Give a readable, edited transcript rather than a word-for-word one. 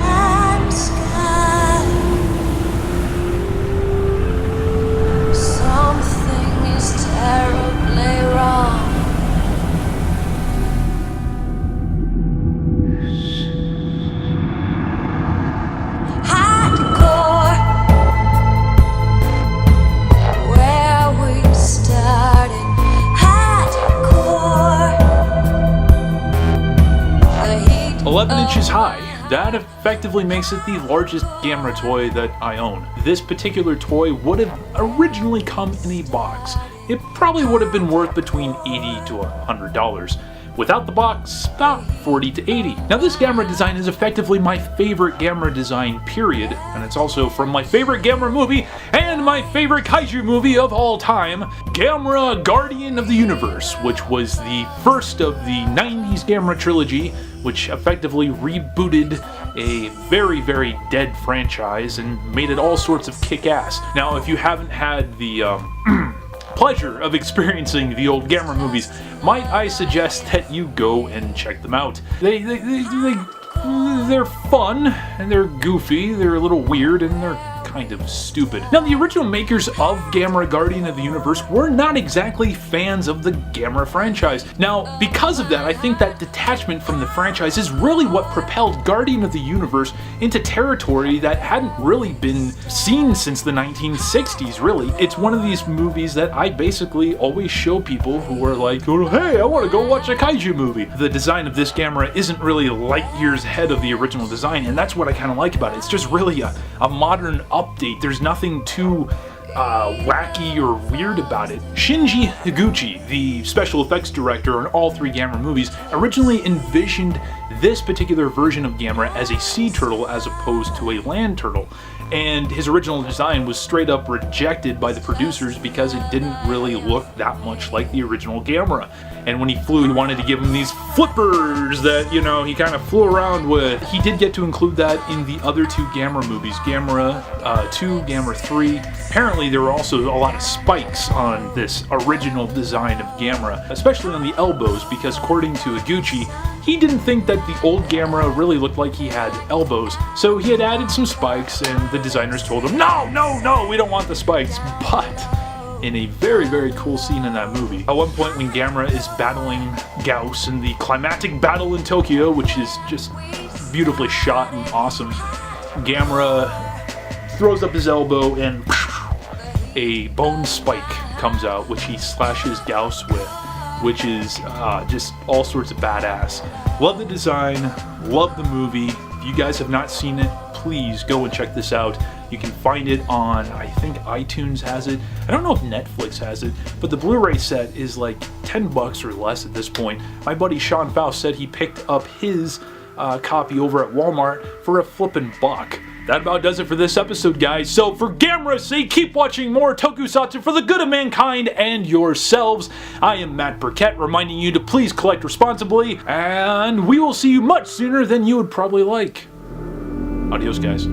and sky. Something is terribly wrong. Hardcore, where we started. Hardcore, the heat 11 of inches high. That effectively makes it the largest GAMERA toy that I own. This particular toy would have originally come in a box. It probably would have been worth between $80 to $100. Without the box, about $40 to $80. Now this GAMERA design is effectively my favorite GAMERA design, period, and it's also from my favorite GAMERA movie and my favorite kaiju movie of all time, GAMERA Guardian of the Universe, which was the first of the 90s GAMERA trilogy, which effectively rebooted a very, very dead franchise and made it all sorts of kick-ass. Now, if you haven't had the pleasure of experiencing the old GAMERA movies, might I suggest that you go and check them out. They're fun, and they're goofy, they're a little weird, and they're kind of stupid. Now, the original makers of GAMERA Guardian of the Universe were not exactly fans of the GAMERA franchise. Now, because of that, I think that detachment from the franchise is really what propelled Guardian of the Universe into territory that hadn't really been seen since the 1960s, really. It's one of these movies that I basically always show people who are like, hey, I want to go watch a kaiju movie. The design of this GAMERA isn't really light years ahead of the original design, and that's what I kind of like about it. It's just really a modern update. There's nothing too wacky or weird about it. Shinji Higuchi, the special effects director on all three GAMERA movies, originally envisioned this particular version of GAMERA as a sea turtle as opposed to a land turtle. And his original design was straight up rejected by the producers because it didn't really look that much like the original GAMERA. And when he flew, he wanted to give him these flippers that, you know, he kind of flew around with. He did get to include that in the other two GAMERA movies, GAMERA 2, GAMERA 3. Apparently there were also a lot of spikes on this original design of GAMERA, especially on the elbows, because according to Higuchi, he didn't think that the old GAMERA really looked like he had elbows. So he had added some spikes, and the designers told him, no, we don't want the spikes. But in a very, very cool scene in that movie, at one point when GAMERA is battling Gauss in the climactic battle in Tokyo, which is just beautifully shot and awesome, GAMERA throws up his elbow and a bone spike comes out, which he slashes Gauss with, which is just all sorts of badass. Love the design, love the movie. If you guys have not seen it, please go and check this out. You can find it on, I think iTunes has it. I don't know if Netflix has it, but the Blu-ray set is like $10 or less at this point. My buddy Sean Faust said he picked up his copy over at Walmart for a flippin' buck. That about does it for this episode, guys. So for GAMERA's sake, keep watching more tokusatsu for the good of mankind and yourselves. I am Matt Burkett, reminding you to please collect responsibly, and we will see you much sooner than you would probably like. Adios, guys.